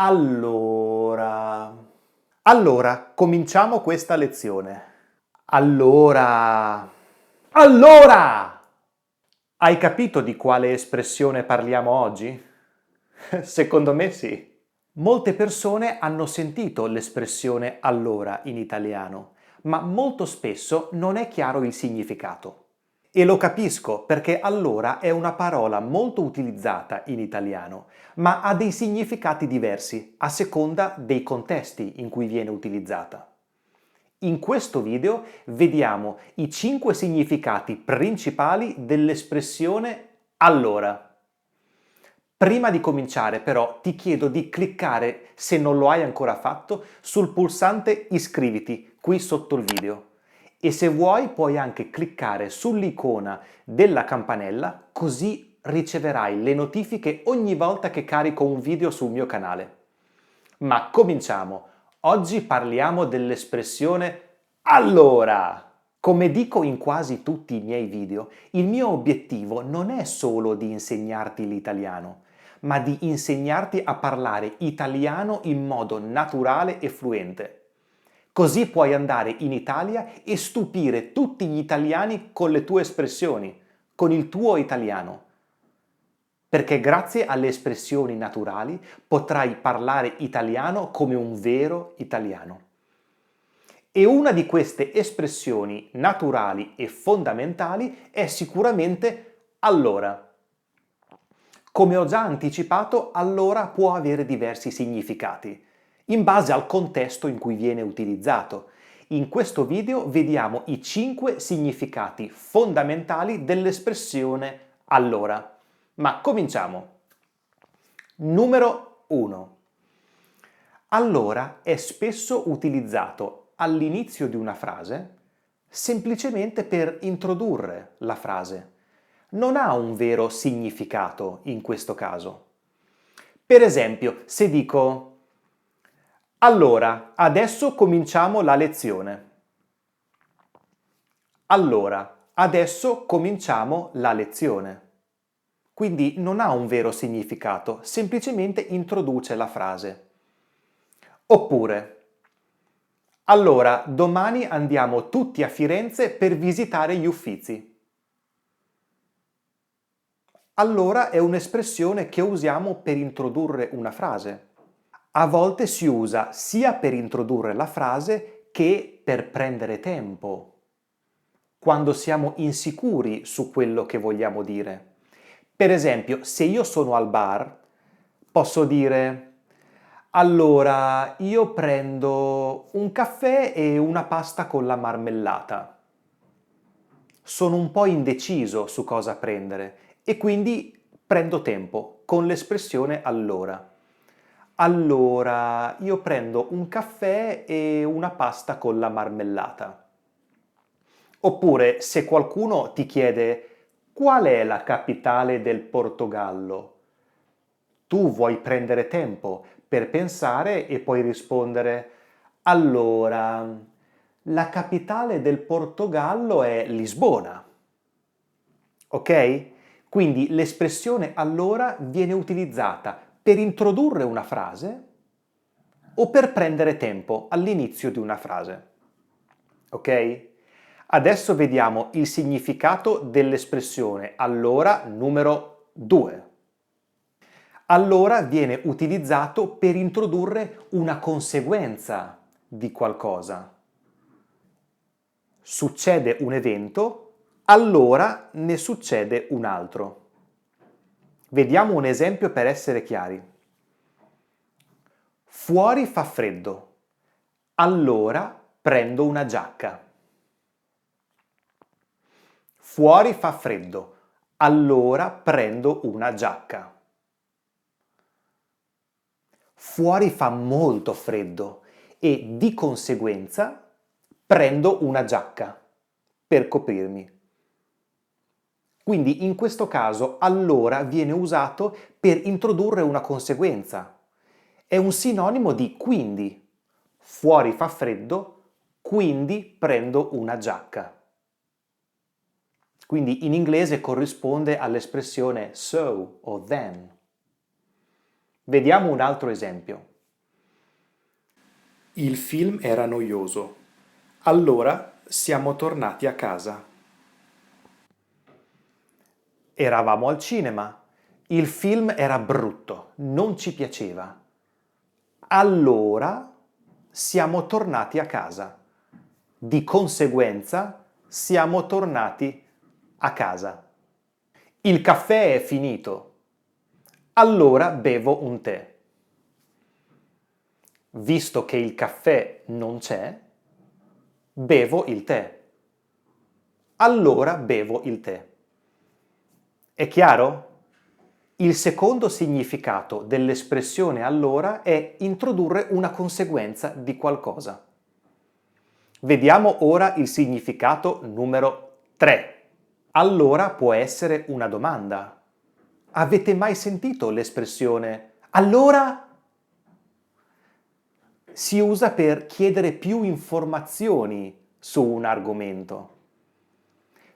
Allora, allora, cominciamo questa lezione. Allora! Hai capito di quale espressione parliamo oggi? Secondo me sì. Molte persone hanno sentito l'espressione allora in italiano, ma molto spesso non è chiaro il significato. E lo capisco perché allora è una parola molto utilizzata in italiano, ma ha dei significati diversi a seconda dei contesti in cui viene utilizzata. In questo video vediamo i 5 significati principali dell'espressione allora. Prima di cominciare però ti chiedo di cliccare, se non lo hai ancora fatto, sul pulsante iscriviti qui sotto il video. E se vuoi puoi anche cliccare sull'icona della campanella, così riceverai le notifiche ogni volta che carico un video sul mio canale. Ma cominciamo! Oggi parliamo dell'espressione allora! Come dico in quasi tutti i miei video, il mio obiettivo non è solo di insegnarti l'italiano, ma di insegnarti a parlare italiano in modo naturale e fluente. Così puoi andare in Italia e stupire tutti gli italiani con le tue espressioni, con il tuo italiano. Perché grazie alle espressioni naturali potrai parlare italiano come un vero italiano. E una di queste espressioni naturali e fondamentali è sicuramente allora. Come ho già anticipato, allora può avere diversi significati, in base al contesto in cui viene utilizzato. In questo video vediamo i 5 significati fondamentali dell'espressione allora. Ma cominciamo! Numero 1. Allora è spesso utilizzato all'inizio di una frase semplicemente per introdurre la frase. Non ha un vero significato in questo caso. Per esempio, se dico allora, adesso cominciamo la lezione. Allora, adesso cominciamo la lezione. Quindi non ha un vero significato, semplicemente introduce la frase. Oppure, allora, domani andiamo tutti a Firenze per visitare gli Uffizi. Allora è un'espressione che usiamo per introdurre una frase. A volte si usa sia per introdurre la frase che per prendere tempo, quando siamo insicuri su quello che vogliamo dire. Per esempio, se io sono al bar, posso dire allora, io prendo un caffè e una pasta con la marmellata. Sono un po' indeciso su cosa prendere e quindi prendo tempo con l'espressione allora. Allora, io prendo un caffè e una pasta con la marmellata. Oppure, se qualcuno ti chiede qual è la capitale del Portogallo, tu vuoi prendere tempo per pensare e poi rispondere allora, la capitale del Portogallo è Lisbona. Ok? Quindi l'espressione allora viene utilizzata per introdurre una frase o per prendere tempo all'inizio di una frase. Ok? Adesso vediamo il significato dell'espressione allora numero 2. Allora viene utilizzato per introdurre una conseguenza di qualcosa. Succede un evento, allora ne succede un altro. Vediamo un esempio per essere chiari. Fuori fa freddo, allora prendo una giacca. Fuori fa freddo, allora prendo una giacca. Fuori fa molto freddo e di conseguenza prendo una giacca per coprirmi. Quindi in questo caso allora viene usato per introdurre una conseguenza. È un sinonimo di quindi. Fuori fa freddo, quindi prendo una giacca. Quindi in inglese corrisponde all'espressione so o then. Vediamo un altro esempio. Il film era noioso. Allora siamo tornati a casa. Eravamo al cinema. Il film era brutto, non ci piaceva. Allora siamo tornati a casa. Di conseguenza siamo tornati a casa. Il caffè è finito. Allora bevo un tè. Visto che il caffè non c'è, bevo il tè. Allora bevo il tè. È chiaro? Il secondo significato dell'espressione allora è introdurre una conseguenza di qualcosa. Vediamo ora il significato numero 3. Allora può essere una domanda. Avete mai sentito l'espressione allora? Si usa per chiedere più informazioni su un argomento.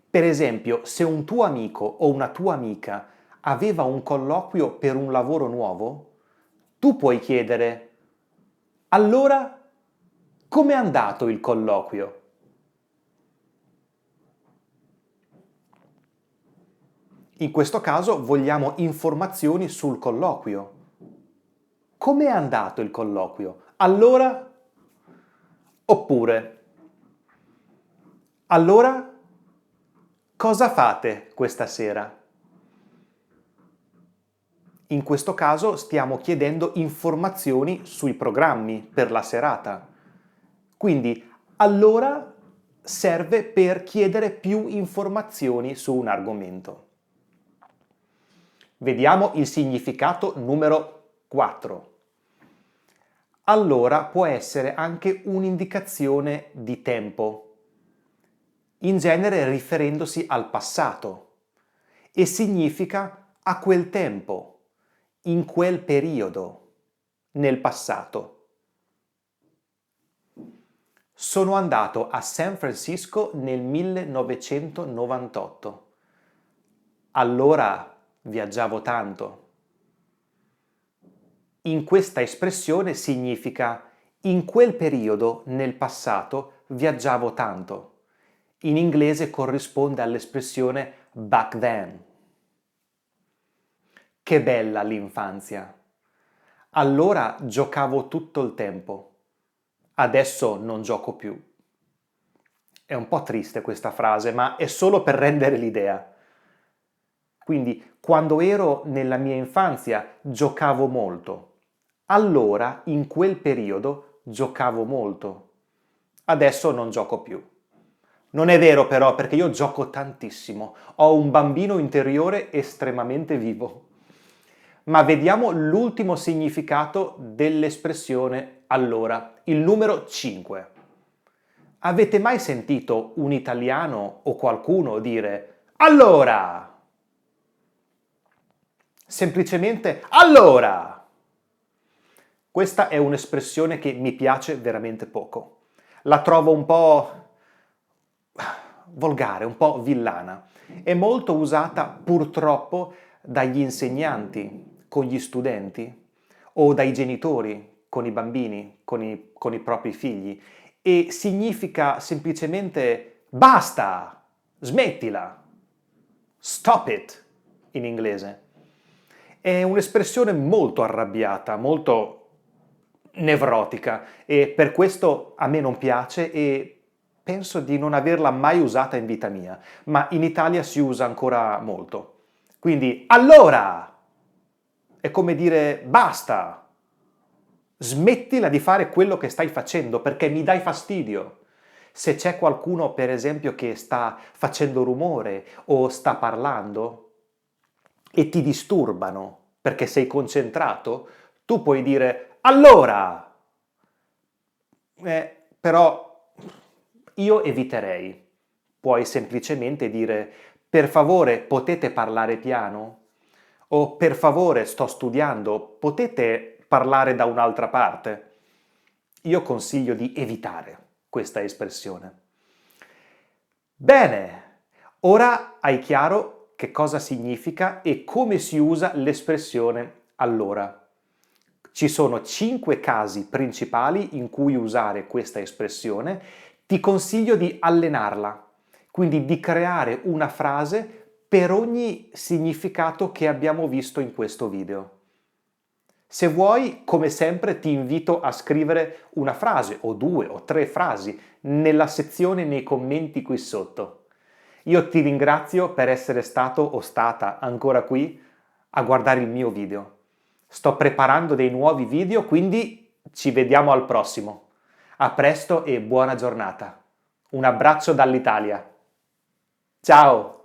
Per esempio, se un tuo amico o una tua amica aveva un colloquio per un lavoro nuovo, tu puoi chiedere: allora, com'è andato il colloquio? In questo caso vogliamo informazioni sul colloquio. Com'è andato il colloquio? Allora? Oppure, allora, cosa fate questa sera? In questo caso stiamo chiedendo informazioni sui programmi per la serata. Quindi, allora serve per chiedere più informazioni su un argomento. Vediamo il significato numero 4. Allora può essere anche un'indicazione di tempo, in genere riferendosi al passato, e significa a quel tempo, in quel periodo, nel passato. Sono andato a San Francisco nel 1998. Allora viaggiavo tanto. In questa espressione significa in quel periodo, nel passato, viaggiavo tanto. In inglese corrisponde all'espressione back then. Che bella l'infanzia! Allora giocavo tutto il tempo. Adesso non gioco più. È un po' triste questa frase, ma è solo per rendere l'idea. Quindi, quando ero nella mia infanzia, giocavo molto. Allora, in quel periodo, giocavo molto. Adesso non gioco più. Non è vero però, perché io gioco tantissimo. Ho un bambino interiore estremamente vivo. Ma vediamo l'ultimo significato dell'espressione allora, il numero 5. Avete mai sentito un italiano o qualcuno dire allora? Semplicemente allora! Questa è un'espressione che mi piace veramente poco. La trovo un po' volgare, un po' villana. È molto usata purtroppo dagli insegnanti con gli studenti o dai genitori con i bambini, con i propri figli e significa semplicemente basta, smettila, stop it in inglese. È un'espressione molto arrabbiata, molto nevrotica e per questo a me non piace e penso di non averla mai usata in vita mia, ma in Italia si usa ancora molto. Quindi, allora! È come dire basta! Smettila di fare quello che stai facendo perché mi dai fastidio. Se c'è qualcuno, per esempio, che sta facendo rumore o sta parlando e ti disturbano perché sei concentrato, tu puoi dire allora! Però io eviterei. Puoi semplicemente dire per favore potete parlare piano? O per favore sto studiando, potete parlare da un'altra parte? Io consiglio di evitare questa espressione. Bene, ora hai chiaro che cosa significa e come si usa l'espressione allora. Ci sono 5 casi principali in cui usare questa espressione. Ti consiglio di allenarla, quindi di creare una frase per ogni significato che abbiamo visto in questo video. Se vuoi, come sempre, ti invito a scrivere una frase o 2 o 3 frasi nella sezione nei commenti qui sotto. Io ti ringrazio per essere stato o stata ancora qui a guardare il mio video. Sto preparando dei nuovi video, quindi ci vediamo al prossimo. A presto e buona giornata. Un abbraccio dall'Italia. Ciao!